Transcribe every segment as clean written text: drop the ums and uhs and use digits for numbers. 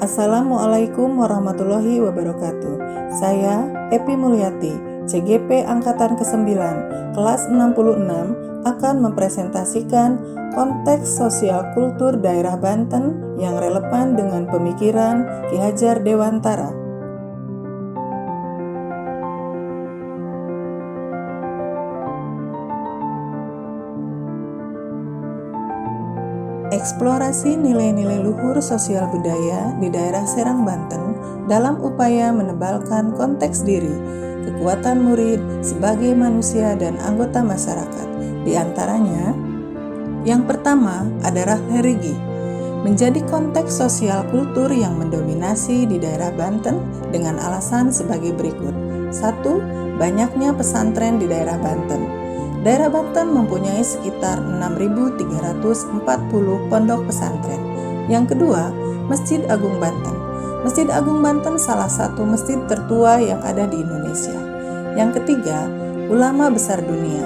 Assalamualaikum warahmatullahi wabarakatuh. Saya Epi Mulyati, CGP Angkatan ke-9, kelas 66, akan mempresentasikan konteks sosial kultur daerah Banten yang relevan dengan pemikiran Ki Hajar Dewantara. Eksplorasi nilai-nilai luhur sosial budaya di daerah Serang, Banten dalam upaya menebalkan konteks diri, kekuatan murid sebagai manusia dan anggota masyarakat. Di antaranya, yang pertama ada religi, menjadi konteks sosial kultur yang mendominasi di daerah Banten dengan alasan sebagai berikut. 1. Banyaknya pesantren di daerah Banten. Daerah Banten mempunyai sekitar 6.340 pondok pesantren. Yang kedua, Masjid Agung Banten. Masjid Agung Banten salah satu masjid tertua yang ada di Indonesia. Yang ketiga, ulama besar dunia.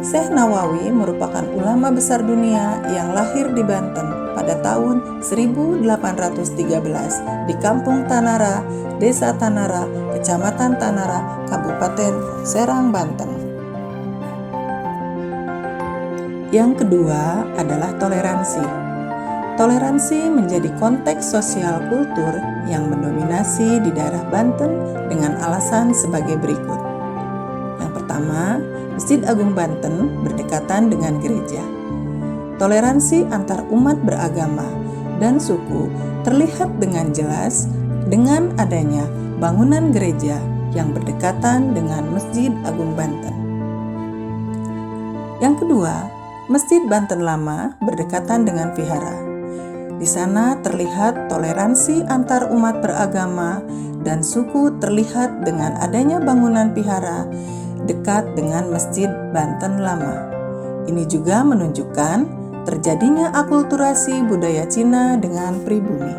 Syekh Nawawi merupakan ulama besar dunia yang lahir di Banten pada tahun 1813 di Kampung Tanara, Desa Tanara, Kecamatan Tanara, Kabupaten Serang, Banten. Yang kedua adalah toleransi. Toleransi menjadi konteks sosial kultur yang mendominasi di daerah Banten dengan alasan sebagai berikut. Yang pertama, Masjid Agung Banten berdekatan dengan gereja. Toleransi antar umat beragama dan suku terlihat dengan jelas dengan adanya bangunan gereja yang berdekatan dengan Masjid Agung Banten. Yang kedua, Masjid Banten Lama berdekatan dengan vihara. Di sana terlihat toleransi antar umat beragama dan suku terlihat dengan adanya bangunan vihara dekat dengan Masjid Banten Lama. Ini juga menunjukkan terjadinya akulturasi budaya Cina dengan pribumi.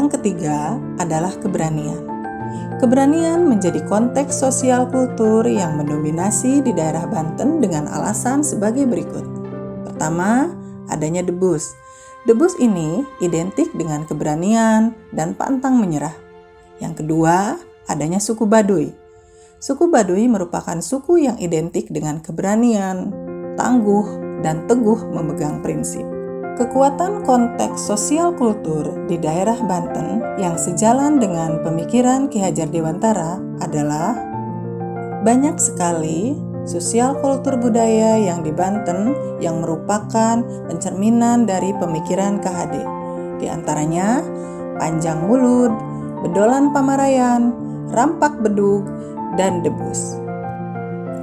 Yang ketiga adalah keberanian. Keberanian menjadi konteks sosial kultur yang mendominasi di daerah Banten dengan alasan sebagai berikut. Pertama, adanya debus. Debus ini identik dengan keberanian dan pantang menyerah. Yang kedua, adanya suku Baduy. Suku Baduy merupakan suku yang identik dengan keberanian, tangguh, dan teguh memegang prinsip. Kekuatan konteks sosial kultur di daerah Banten yang sejalan dengan pemikiran Ki Hajar Dewantara adalah banyak sekali sosial kultur budaya yang di Banten yang merupakan pencerminan dari pemikiran KHD. Di antaranya panjang mulut, bedolan pamarayan, rampak bedug, dan debus.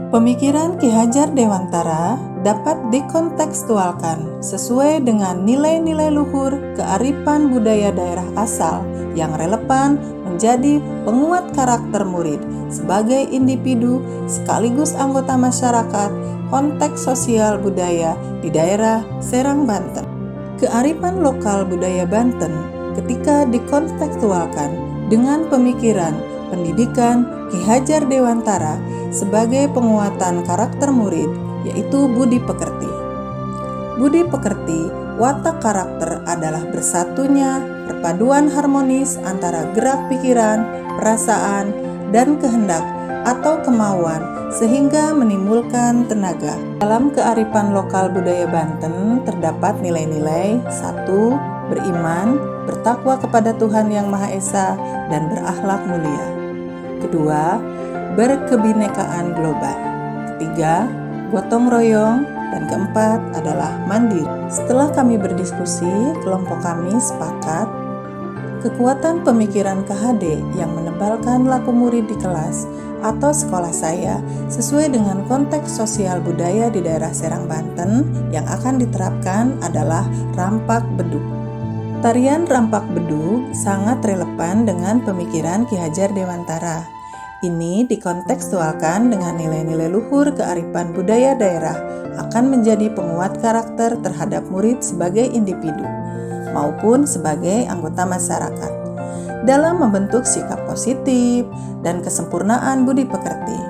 Pemikiran Ki Hajar Dewantara dapat dikontekstualkan sesuai dengan nilai-nilai luhur kearifan budaya daerah asal yang relevan menjadi penguat karakter murid sebagai individu sekaligus anggota masyarakat konteks sosial budaya di daerah Serang, Banten. Kearifan lokal budaya Banten ketika dikontekstualkan dengan pemikiran pendidikan Ki Hajar Dewantara sebagai penguatan karakter murid, yaitu budi pekerti. Budi pekerti, watak karakter adalah bersatunya perpaduan harmonis antara gerak pikiran, perasaan, dan kehendak atau kemauan sehingga menimbulkan tenaga. Dalam kearifan lokal budaya Banten terdapat nilai-nilai 1. Beriman, bertakwa kepada Tuhan Yang Maha Esa, dan berakhlak mulia. Kedua, berkebinekaan global. Ketiga, gotong royong. Dan keempat adalah mandiri. Setelah kami berdiskusi, kelompok kami sepakat kekuatan pemikiran KHD yang menebalkan laku murid di kelas atau sekolah saya sesuai dengan konteks sosial budaya di daerah Serang, Banten yang akan diterapkan adalah rampak bedug. Tarian rampak bedug sangat relevan dengan pemikiran Ki Hajar Dewantara. Ini dikontekstualkan dengan nilai-nilai luhur kearifan budaya daerah akan menjadi penguat karakter terhadap murid sebagai individu maupun sebagai anggota masyarakat dalam membentuk sikap positif dan kesempurnaan budi pekerti.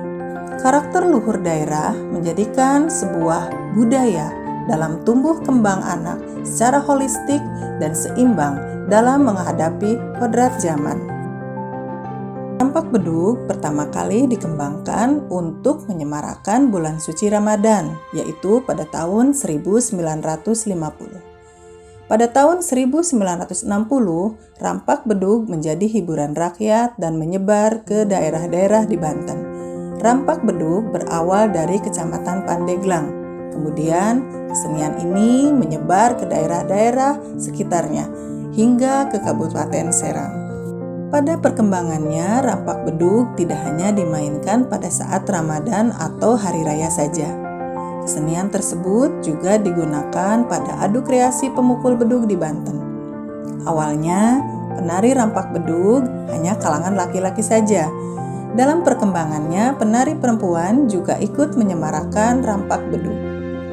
Karakter luhur daerah menjadikan sebuah budaya dalam tumbuh kembang anak secara holistik dan seimbang dalam menghadapi kodrat zaman. Rampak bedug pertama kali dikembangkan untuk menyemarakan bulan suci Ramadan, yaitu pada tahun 1950. Pada tahun 1960, rampak bedug menjadi hiburan rakyat dan menyebar ke daerah-daerah di Banten. Rampak bedug berawal dari Kecamatan Pandeglang. Kemudian, kesenian ini menyebar ke daerah-daerah sekitarnya hingga ke Kabupaten Serang. Pada perkembangannya, rampak bedug tidak hanya dimainkan pada saat Ramadan atau hari raya saja. Kesenian tersebut juga digunakan pada adu kreasi pemukul bedug di Banten. Awalnya, penari rampak bedug hanya kalangan laki-laki saja. Dalam perkembangannya, penari perempuan juga ikut menyemarakan rampak bedug.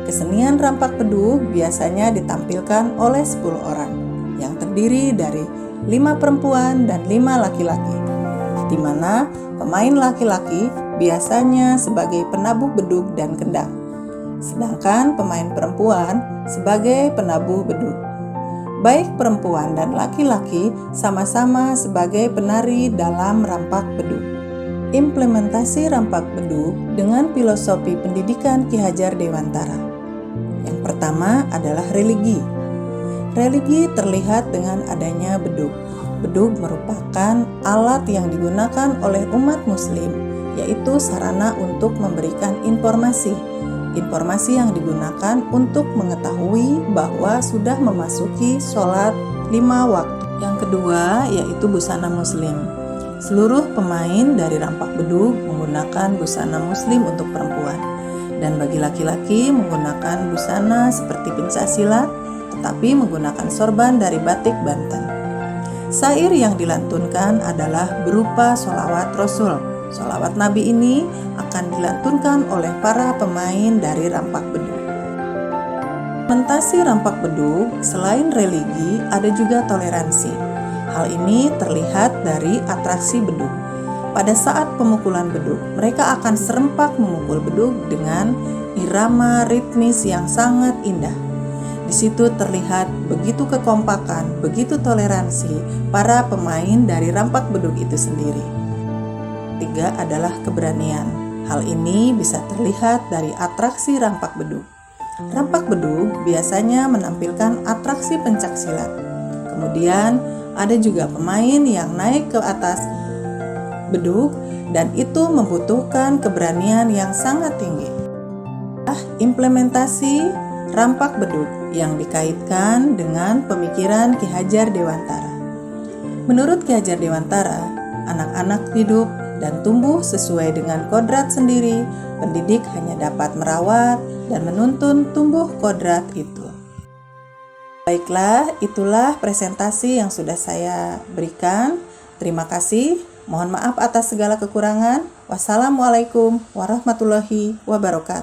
Kesenian rampak bedug biasanya ditampilkan oleh 10 orang, yang terdiri dari 5 perempuan dan 5 laki-laki, di mana pemain laki-laki biasanya sebagai penabuh bedug dan kendang, sedangkan pemain perempuan sebagai penabuh bedug. Baik perempuan dan laki-laki sama-sama sebagai penari dalam rampak bedug. Implementasi rampak bedug dengan filosofi pendidikan Ki Hajar Dewantara. Yang pertama adalah religi. Religi terlihat dengan adanya bedug. Bedug merupakan alat yang digunakan oleh umat muslim, yaitu sarana untuk memberikan informasi. Informasi yang digunakan untuk mengetahui bahwa sudah memasuki sholat 5 waktu. Yang kedua yaitu busana muslim. Seluruh pemain dari rampak bedug menggunakan busana muslim untuk perempuan, dan bagi laki-laki menggunakan busana seperti pencaksilat, tetapi menggunakan sorban dari batik Banten. Syair yang dilantunkan adalah berupa sholawat Rasul. Sholawat Nabi ini akan dilantunkan oleh para pemain dari rampak bedug. Implementasi rampak bedug selain religi ada juga toleransi. Hal ini terlihat dari atraksi bedug. Pada saat pemukulan bedug, mereka akan serempak memukul bedug dengan irama ritmis yang sangat indah. Di situ terlihat begitu kekompakan, begitu toleransi para pemain dari rampak bedug itu sendiri. Ketiga adalah keberanian. Hal ini bisa terlihat dari atraksi rampak bedug. Rampak bedug biasanya menampilkan atraksi pencaksilat. Kemudian ada juga pemain yang naik ke atas bedug dan itu membutuhkan keberanian yang sangat tinggi. Implementasi rampak bedug yang dikaitkan dengan pemikiran Ki Hajar Dewantara. Menurut Ki Hajar Dewantara, anak-anak hidup dan tumbuh sesuai dengan kodrat sendiri. Pendidik hanya dapat merawat dan menuntun tumbuh kodrat itu. Baiklah, itulah presentasi yang sudah saya berikan. Terima kasih. Mohon maaf atas segala kekurangan. Wassalamualaikum warahmatullahi wabarakatuh.